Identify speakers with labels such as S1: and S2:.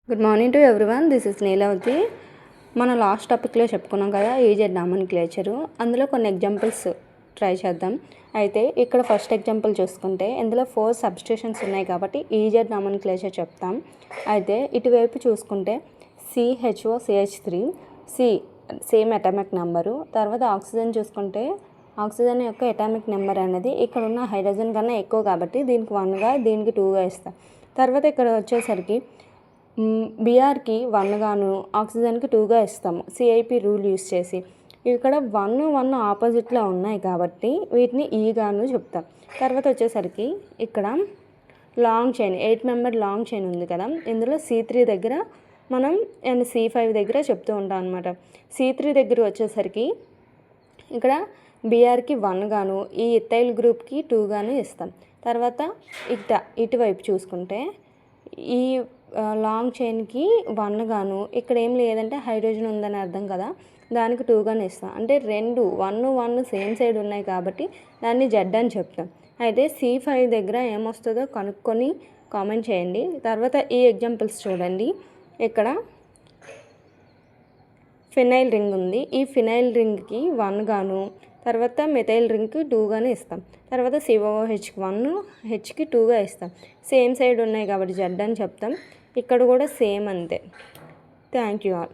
S1: Good morning to everyone. This is Neelavati. మన last టాపిక్లో చెప్పుకున్నాం కదా ఈజెడ్ నామన్క్లేచరు. అందులో కొన్ని ఎగ్జాంపుల్స్ ట్రై చేద్దాం. అయితే ఇక్కడ ఫస్ట్ ఎగ్జాంపుల్ చూసుకుంటే ఇందులో 4 సబ్స్టిట్యూషన్స్ ఉన్నాయి కాబట్టి ఈజెడ్ నామన్క్లేచర్ చెప్తాం. అయితే ఇటువైపు చూసుకుంటే CHO CH3 C same atomic number. తర్వాత ఆక్సిజన్ చూసుకుంటే ఆక్సిజన్ యొక్క అటామిక్ నెంబర్ అనేది ఇక్కడ ఉన్న హైడ్రోజన్ కన్నా ఎక్కువ కాబట్టి దీనికి 1గా దీనికి 2గా ఇస్తాం. తర్వాత ఇక్కడ వచ్చేసరికి బిఆర్కి 1 గాను ఆక్సిజన్కి 2గా ఇస్తాము సిఐపి రూల్ యూస్ చేసి. ఇక్కడ 1 ఆపోజిట్లో ఉన్నాయి కాబట్టి వీటిని ఈగాను చెప్తాం. తర్వాత వచ్చేసరికి ఇక్కడ long chain 8 member long chain ఉంది కదా, ఇందులో C3 దగ్గర మనం అండ్ C5 దగ్గర చెప్తూ ఉంటాం అనమాట. C3 దగ్గర వచ్చేసరికి ఇక్కడ బిఆర్కి 1 గాను ఈ ఇథైల్ గ్రూప్కి 2 గాను ఇస్తాం. తర్వాత ఇటువైపు చూసుకుంటే ఈ లాంగ్ చైన్కి 1 గాను ఇక్కడ ఏం లేదంటే హైడ్రోజన్ ఉందని అర్థం కదా, దానికి 2 గాను ఇస్తాం. అంటే 1 సేమ్ సైడ్ ఉన్నాయి కాబట్టి దాన్ని జెడ్ అని చెప్తాం. అయితే C5 దగ్గర ఏమొస్తుందో కనుక్కొని కామెంట్ చేయండి. తర్వాత ఈ ఎగ్జాంపుల్స్ చూడండి. ఇక్కడ ఫినైల్ రింగ్ ఉంది. ఈ ఫినైల్ రింగ్కి 1 గాను తర్వాత మెథైల్ రింగ్కి 2 గాను ఇస్తాం. తర్వాత COOHకి 1 హెచ్కి 2గా ఇస్తాం. సేమ్ సైడ్ ఉన్నాయి కాబట్టి జెడ్ అని చెప్తాం. ఇక్కడ కూడా సేమ్ అంతే. Thank you all.